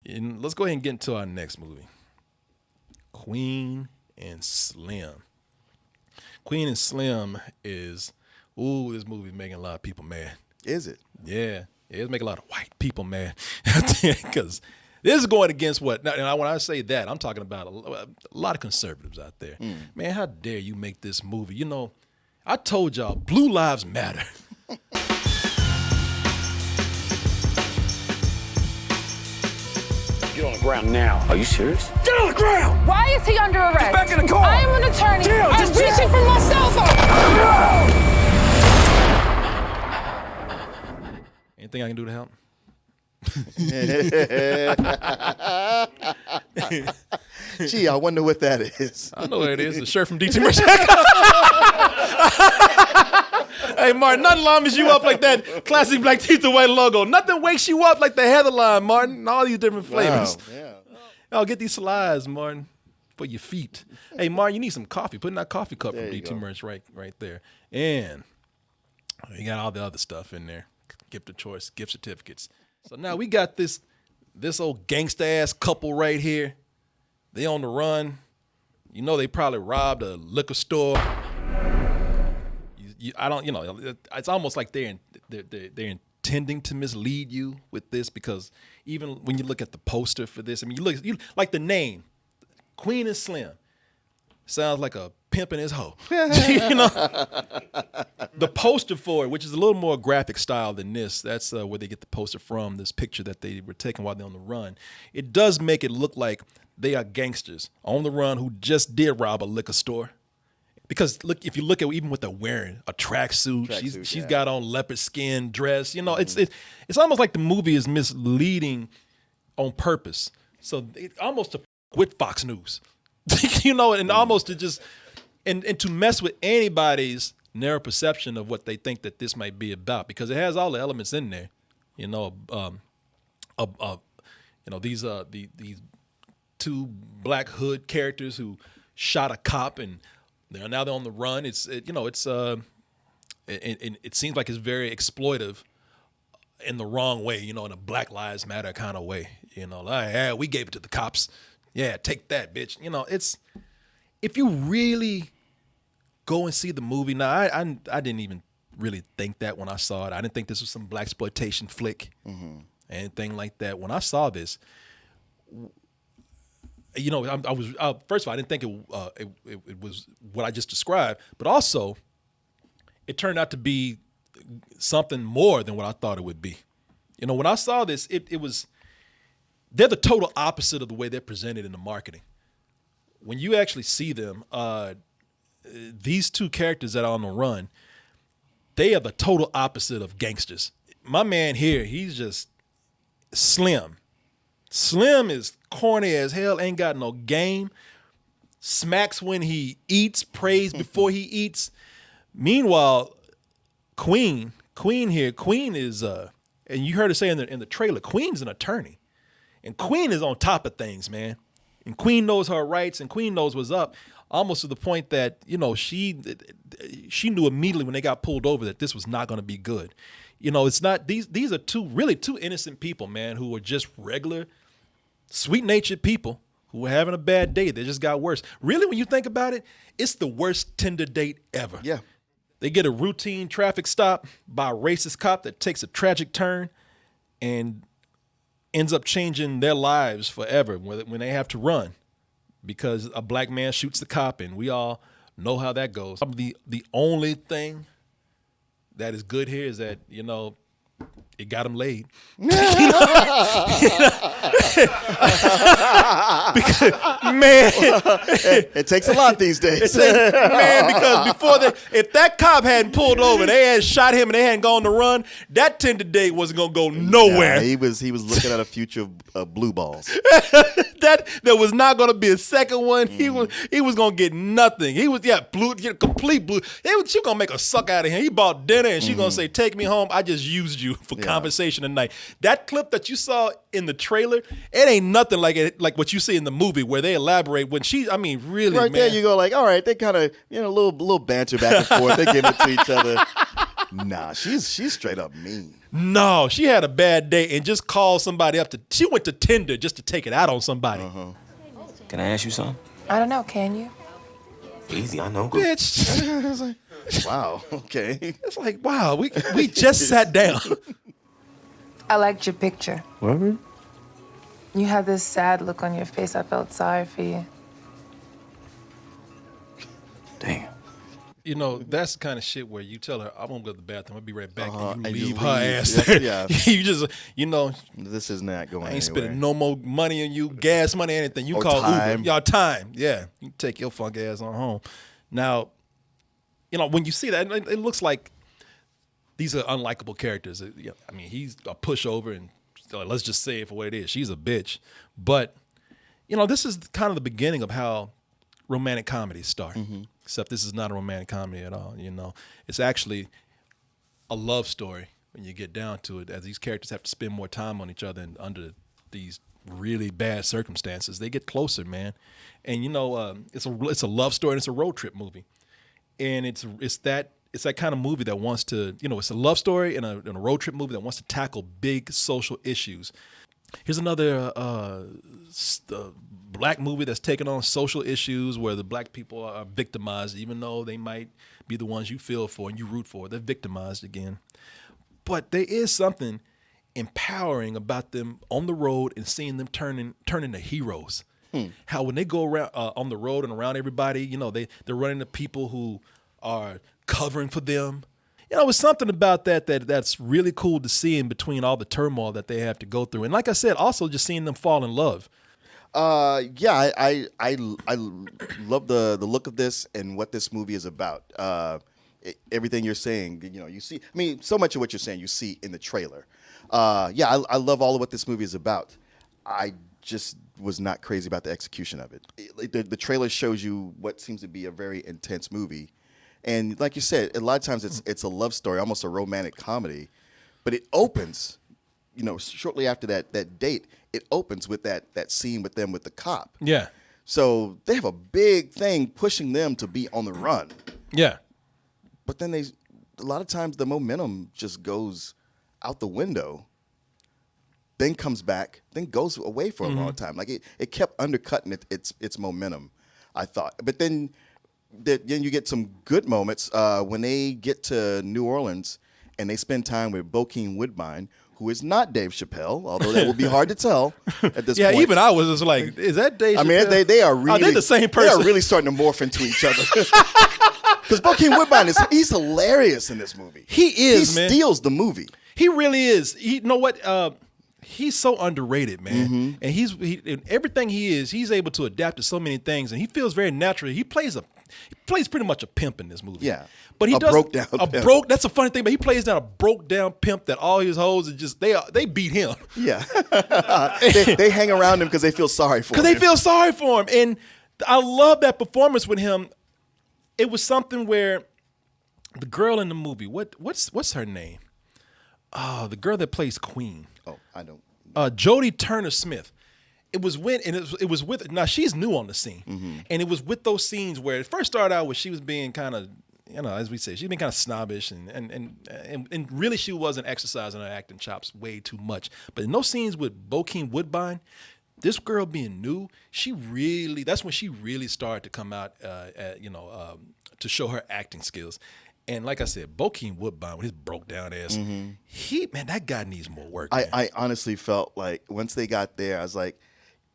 And let's go ahead and get into our next movie, Queen and Slim. Queen and Slim is, this movie is making a lot of people mad. Is it? Yeah, it's making a lot of white people mad. Because this is going against what, and when I say that, I'm talking about a lot of conservatives out there. Man, how dare you make this movie? You know, I told y'all, Blue Lives Matter. Get on the ground now. Are you serious? Get on the ground! Why is he under arrest? Get back in the car! I am an attorney. Chill, I'm just reaching chill. for my cell phone. Anything I can do to help? Gee, I wonder what that is. I know what it is. The shirt from DT Merch. Hey, Martin, nothing lines you up like that classic black teeth and white logo. Nothing wakes you up like the Heatherline, Martin. All these different flavors. Wow, yeah. Oh, get these slides, Martin, for your feet. Hey, Martin, you need some coffee. Put in that coffee cup There from you DT go. Merch right there. And you got all the other stuff in there. Gift of choice, gift certificates. So now we got this old gangsta-ass couple right here. They on the run. You know they probably robbed a liquor store. It's almost like they're intending to mislead you with this, because even when you look at the poster for this, I mean, you like the name, Queen and Slim, sounds like a pimp and his hoe. You know, the poster for it, which is a little more graphic style than this, that's where they get the poster from. This picture that they were taking while they're on the run, it does make it look like they are gangsters on the run who just did rob a liquor store. Because look, if you look at even what they're wearing, a tracksuit, she's got on leopard skin dress. You know, it's almost like the movie is misleading on purpose. So almost to with Fox News, you know, and almost to just and to mess with anybody's narrow perception of what they think that this might be about, because it has all the elements in there. You know, these two black hood characters who shot a cop and they're on the run. It seems like it's very exploitive in the wrong way, you know, in a Black Lives Matter kind of way. You know, like, yeah, we gave it to the cops. Yeah, take that, bitch. You know, it's, if you really go and see the movie, now I didn't even really think that when I saw it. I didn't think this was some blaxploitation flick, anything like that. When I saw this, you know, I was first of all, I didn't think it was what I just described, but also it turned out to be something more than what I thought it would be. You know, when I saw this, it was, they're the total opposite of the way they're presented in the marketing. When you actually see them, these two characters that are on the run, they are the total opposite of gangsters. My man here, he's just Slim. Slim is corny as hell, ain't got no game, smacks when he eats, prays before he eats. Meanwhile, Queen is, and you heard her say in the trailer, Queen's an attorney. And Queen is on top of things, man. And Queen knows her rights, and Queen knows what's up, almost to the point that, you know, she knew immediately when they got pulled over that this was not going to be good. You know, it's not, these are two innocent people, man, who are just regular, sweet-natured people who were having a bad day. They just got worse. Really, when you think about it, it's the worst Tinder date ever. Yeah. They get a routine traffic stop by a racist cop that takes a tragic turn and ends up changing their lives forever when they have to run because a black man shoots the cop, and we all know how that goes. The only thing that is good here is that, you know, it got him laid. Because, man, it takes a lot these days. Man, because if that cop hadn't pulled over, they had shot him and they hadn't gone to run, that Tinder date wasn't gonna go nowhere. Nah, he was looking at a future of blue balls. There was not gonna be a second one. He was gonna get nothing. He was complete blue. She gonna make a suck out of him. He bought dinner and she gonna say, "Take me home. I just used you for compensation tonight." That clip that you saw in the trailer, it ain't nothing like what you see in the movie where they elaborate when really, right, man. There you go, like, all right, they kind of, you know, a little banter back and forth. They give it to each other. Nah, she's straight up mean. No, she had a bad day and just called somebody up she went to Tinder just to take it out on somebody. Can I ask you something? I don't know, can you? Easy, I know. Bitch. Wow. Okay. It's like, wow, we just sat down. I liked your picture. What? You had this sad look on your face. I felt sorry for you. Damn. You know, that's the kind of shit where you tell her, I'm going to go to the bathroom. I'll be right back. And you and leave you her leave. ass Yes, there. yeah. You just, you know, This is not going I ain't anywhere. spending no more money on you, gas money, anything. You Or call time. Uber. Y'all time. Yeah. You take your funk ass on home. Now, you know, when you see that, it looks like these are unlikable characters. I mean, he's a pushover, and let's just say it for what it is. She's a bitch. But, you know, this is kind of the beginning of how romantic comedies start. Except this is not a romantic comedy at all, you know. It's actually a love story when you get down to it, as these characters have to spend more time on each other and under these really bad circumstances. They get closer, man. And, you know, it's a love story and it's a road trip movie. And it's that kind of movie that wants to, you know, it's a love story and a road trip movie that wants to tackle big social issues. Here's another black movie that's taking on social issues where the black people are victimized, even though they might be the ones you feel for and you root for. They're victimized again. But there is something empowering about them on the road and seeing them turn into heroes. How when they go around on the road and around everybody, you know, they're running into people who are covering for them. You know, it's something about that's really cool to see in between all the turmoil that they have to go through. And like I said, also just seeing them fall in love. Yeah, I love the look of this and what this movie is about. Everything you're saying, you know, you see. I mean, so much of what you're saying you see in the trailer. Yeah, I love all of what this movie is about. I just was not crazy about the execution of it. The trailer shows you what seems to be a very intense movie. And like you said, a lot of times it's a love story, almost a romantic comedy, but it opens, you know, shortly after that date, it opens with that scene with them with the cop. Yeah. So they have a big thing pushing them to be on the run. Yeah. But then a lot of times the momentum just goes out the window, then comes back, then goes away for a long time. Like it kept undercutting its momentum, I thought. But then you get some good moments when they get to New Orleans and they spend time with Bokeem Woodbine, who is not Dave Chappelle, although that will be hard to tell at this point. Yeah, even I was just like, is that Dave Chappelle? I mean, they are really they're the same person. They are really starting to morph into each other. Because Bokeem Woodbine he's hilarious in this movie. He is, he man. He steals the movie. He really is. You know what? He's so underrated, man. And in everything he's able to adapt to so many things, and he feels very natural. He plays pretty much a pimp in this movie. Yeah. But he does broke down pimp. That's a funny thing, but he plays down a broke down pimp that all his hoes are just they beat him. Yeah. they hang around him because they feel sorry for him. Because they feel sorry for him. And I love that performance with him. It was something where the girl in the movie, what's her name? The girl that plays Queen. Oh, I don't. Jodie Turner-Smith. It was with now she's new on the scene, and it was with those scenes where it first started out where she was being kind of, you know, as we say, she's been kind of snobbish and really she wasn't exercising her acting chops way too much. But in those scenes with Bokeem Woodbine, this girl being new, that's when she really started to come out, to show her acting skills. And like I said, Bokeem Woodbine with his broke down ass, that guy needs more work. I honestly felt like once they got there, I was like,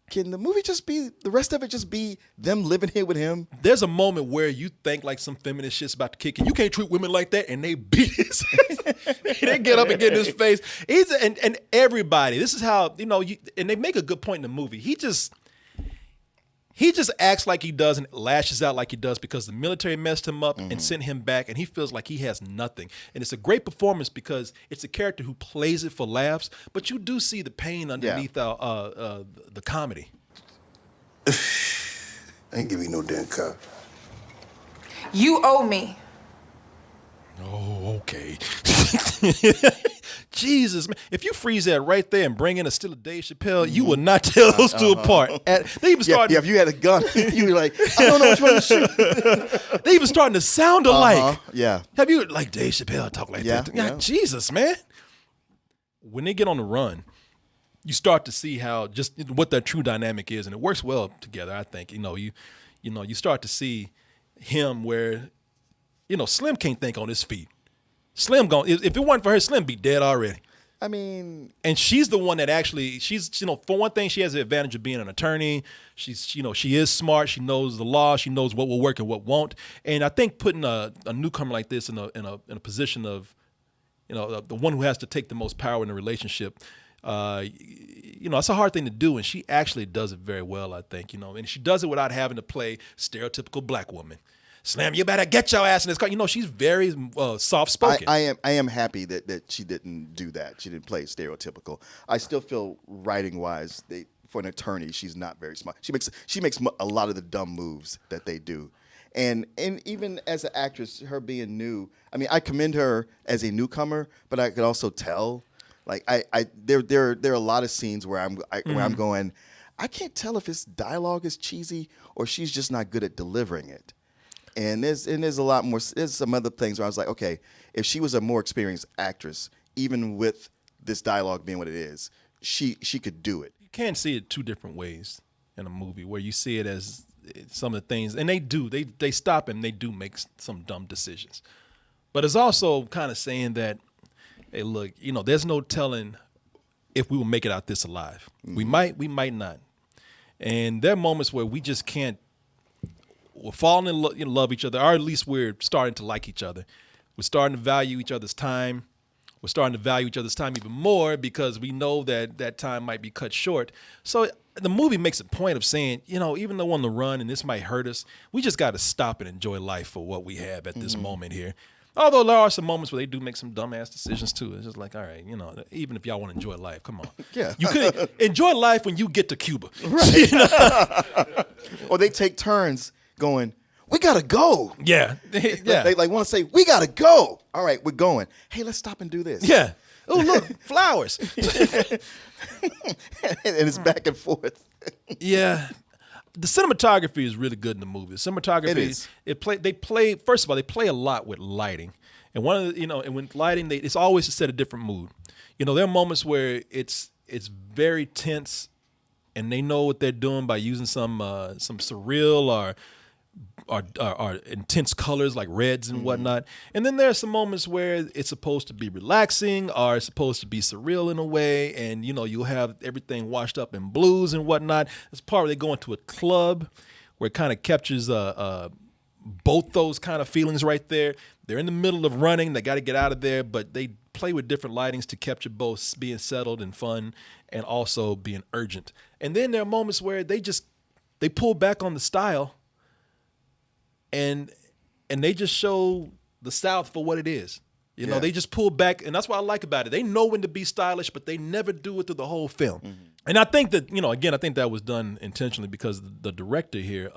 can the movie the rest of it just be them living here with him? There's a moment where you think like some feminist shit's about to kick in. You can't treat women like that, and they beat his they get up and get in his face. And everybody, this is how, you know, and they make a good point in the movie. He just acts like he does and lashes out like he does because the military messed him up and sent him back, and he feels like he has nothing. And it's a great performance because it's a character who plays it for laughs, but you do see the pain underneath the comedy. I ain't give you no damn cop. You owe me. Oh, okay. Jesus, man. If you freeze that right there and bring in a still a Dave Chappelle, you will not tell those two apart. They even starting, if you had a gun, you'd be like, I don't know which one to shoot. they even starting to sound alike. Yeah. Have you, like Dave Chappelle talk like that? Yeah. Jesus, man. When they get on the run, you start to see how just what their true dynamic is, and it works well together. I think you start to see him where Slim can't think on his feet. Slim if it weren't for her, Slim be dead already. I mean, and she's the one that actually for one thing, she has the advantage of being an attorney. She is smart. She knows the law. She knows what will work and what won't. And I think putting a newcomer like this in a position of the one who has to take the most power in the relationship. It's a hard thing to do, and she actually does it very well, I think, and she does it without having to play stereotypical black woman. Slim, you better get your ass in this car. She's very soft-spoken. I am happy that she didn't do that. She didn't play stereotypical. I still feel writing-wise, for an attorney, she's not very smart. She makes a lot of the dumb moves that they do. And even as an actress, her being new, I mean, I commend her as a newcomer, but I could also tell, like, there are a lot of scenes where I'm going, I can't tell if his dialogue is cheesy or she's just not good at delivering it. And there's a lot more. There's some other things where I was like, okay, if she was a more experienced actress, even with this dialogue being what it is, she could do it. You can see it two different ways in a movie, where you see it as some of the things, and they stop and they do make some dumb decisions. But it's also kind of saying that, hey, look, there's no telling if we will make it out this alive. Mm-hmm. We might not. And there are moments where we just can't. We're falling in love with each other, or at least we're starting to like each other. We're starting to value each other's time. We're starting to value each other's time even more because we know that time might be cut short. So the movie makes a point of saying, even though we're on the run and this might hurt us, we just got to stop and enjoy life for what we have at this moment here. Although there are some moments where they do make some dumbass decisions too. It's just like, all right, even if y'all want to enjoy life, come on. Yeah. You could enjoy life when you get to Cuba. Right. Or they take turns going, we gotta go. Yeah. Yeah. They want to say, we gotta go. All right, we're going. Hey, let's stop and do this. Yeah. Oh, look, flowers. And it's back and forth. Yeah. The cinematography is really good in the movie. The cinematography, it is. First of all, they play a lot with lighting. And one of the, and when lighting, it's always to set a different mood. There are moments where it's very tense, and they know what they're doing by using some surreal or intense colors like reds and whatnot. And then there are some moments where it's supposed to be relaxing or it's supposed to be surreal in a way, and you'll have everything washed up in blues and whatnot. It's part where they go into a club where it kind of captures both those kind of feelings right there. They're in the middle of running, they got to get out of there, but they play with different lightings to capture both being settled and fun and also being urgent. And then there are moments where they pull back on the style and they just show the South for what it is. They just pull back, and that's what I like about it. They know when to be stylish, but they never do it through the whole film. Mm-hmm. And I think that, again, I think that was done intentionally because the director here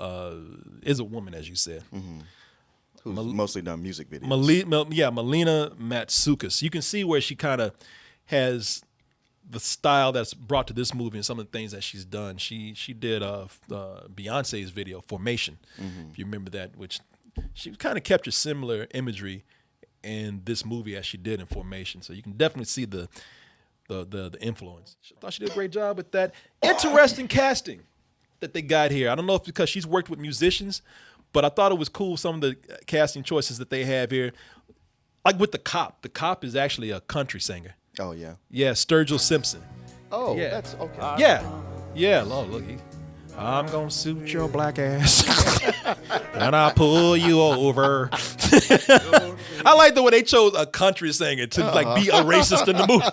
is a woman, as you said. Mm-hmm. Who's mostly done music videos. Melina Matsoukas. You can see where she kind of has the style that's brought to this movie and some of the things that she's done. She did Beyonce's video, Formation, if you remember that, which she kind of captured similar imagery in this movie as she did in Formation. So you can definitely see the influence. I thought she did a great job with that. Interesting casting that they got here. I don't know if because she's worked with musicians, but I thought it was cool, some of the casting choices that they have here. Like with the cop. The cop is actually a country singer. Oh, yeah. Yeah, Sturgill Simpson. Oh, yeah. That's okay. Yeah. Yeah, look, I'm going to suit your black ass and I'll pull you over. I like the way they chose a country singer to be a racist in the movie.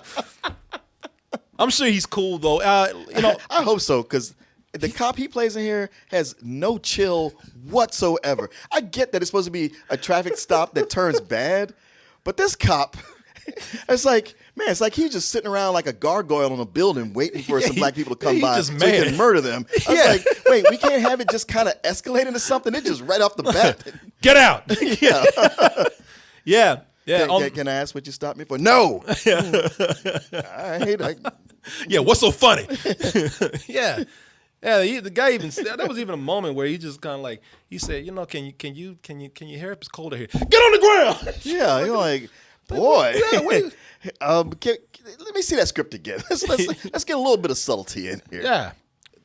I'm sure he's cool, though. I hope so, because the cop he plays in here has no chill whatsoever. I get that it's supposed to be a traffic stop that turns bad, but this cop, it's like he's just sitting around like a gargoyle on a building waiting for some black people to come by so he can murder them. I was like, wait, we can't have it just kind of escalate into something? It just right off the bat. Get out. Yeah. Yeah. Yeah, Can I ask what you stopped me for? No. I hate it. Yeah, what's so funny? Yeah. Yeah, the guy even said that was even a moment where he just kind of like he said, you know, can you hear it's colder here? Get on the ground. Yeah, you're like, boy. Yeah, wait. Let me see that script again. Let's get a little bit of subtlety in here. Yeah.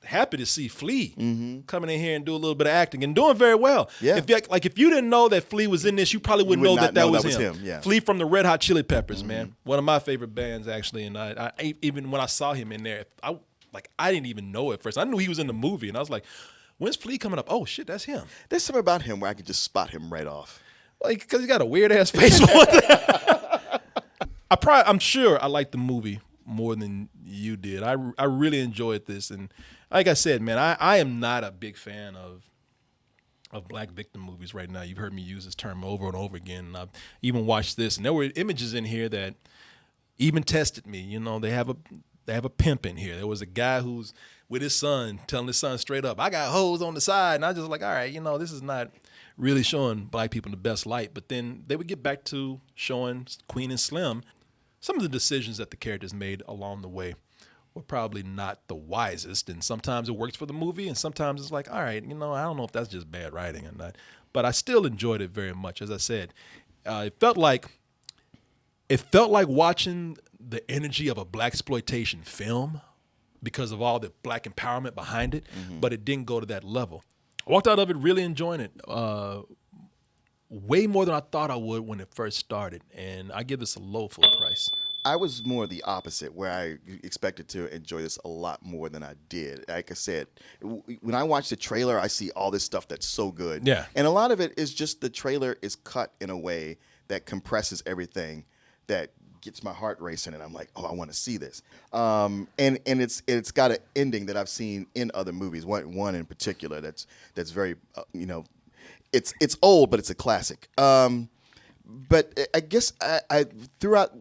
Happy to see Flea coming in here and do a little bit of acting and doing very well. Yeah. If you didn't know that Flea was in this, you probably wouldn't would know not that know was that was him. him, yeah. Flea from the Red Hot Chili Peppers, man. One of my favorite bands actually. And I even when I saw him in there, I didn't even know at first. I knew he was in the movie, and I was like, "When's Flea coming up? Oh shit, that's him." There's something about him where I could just spot him right off. Like, because he got a weird ass face. I'm sure I liked the movie more than you did. I really enjoyed this, and like I said, man, I am not a big fan of black victim movies right now. You've heard me use this term over and over again. And I've even watched this, and there were images in here that even tested me. You know, they have a pimp in here. There was a guy who's with his son, telling his son straight up, "I got hoes on the side," and I just like, all right, you know, this is not really showing black people in the best light. But then they would get back to showing Queen and Slim. Some of the decisions that the characters made along the way were probably not the wisest, and sometimes it works for the movie, and sometimes it's like, all right, you know, I don't know if that's just bad writing or not. But I still enjoyed it very much. As I said, it felt like watching the energy of a blaxploitation film because of all the black empowerment behind it, but it didn't go to that level. I walked out of it really enjoying it, way more than I thought I would when it first started, and I give this a low full price. I was more the opposite, where I expected to enjoy this a lot more than I did. Like I said, when I watch the trailer, I see all this stuff that's so good. Yeah. And a lot of it is just the trailer is cut in a way that compresses everything that gets my heart racing, and I'm like, oh, I want to see this. And it's got an ending that I've seen in other movies. One in particular that's very, it's old, but it's a classic. But I guess I throughout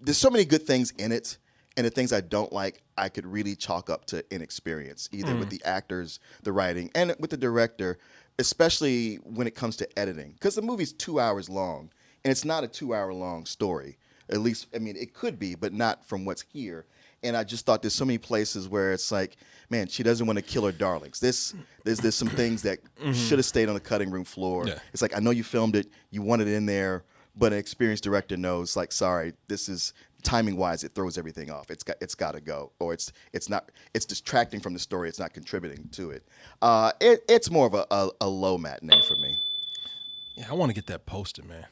there's so many good things in it, and the things I don't like, I could really chalk up to inexperience, either with the actors, the writing, and with the director, especially when it comes to editing. Because the movie's 2 hours long, and it's not a 2 hour long story. At least, I mean, it could be, but not from what's here. And I just thought there's so many places where it's like, man, she doesn't want to kill her darlings. There's some things that should have stayed on the cutting room floor. Yeah. It's like, I know you filmed it, you want it in there, but an experienced director knows, like, sorry, this is timing wise, it throws everything off. It's got to go, or it's distracting from the story. It's not contributing to it. It's more of a low matinee for me. Yeah, I want to get that poster, man.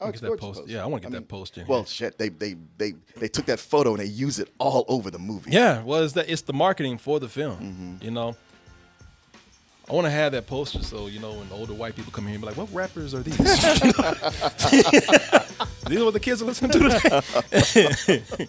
Oh, Get that poster. Yeah, I want to get that poster. In here. Shit, they took that photo and they use it all over the movie. Yeah, well, it's the marketing for the film. You know, I want to have that poster so, you know, when the older white people come here and be like, what rappers are these? These are what the kids are listening to today.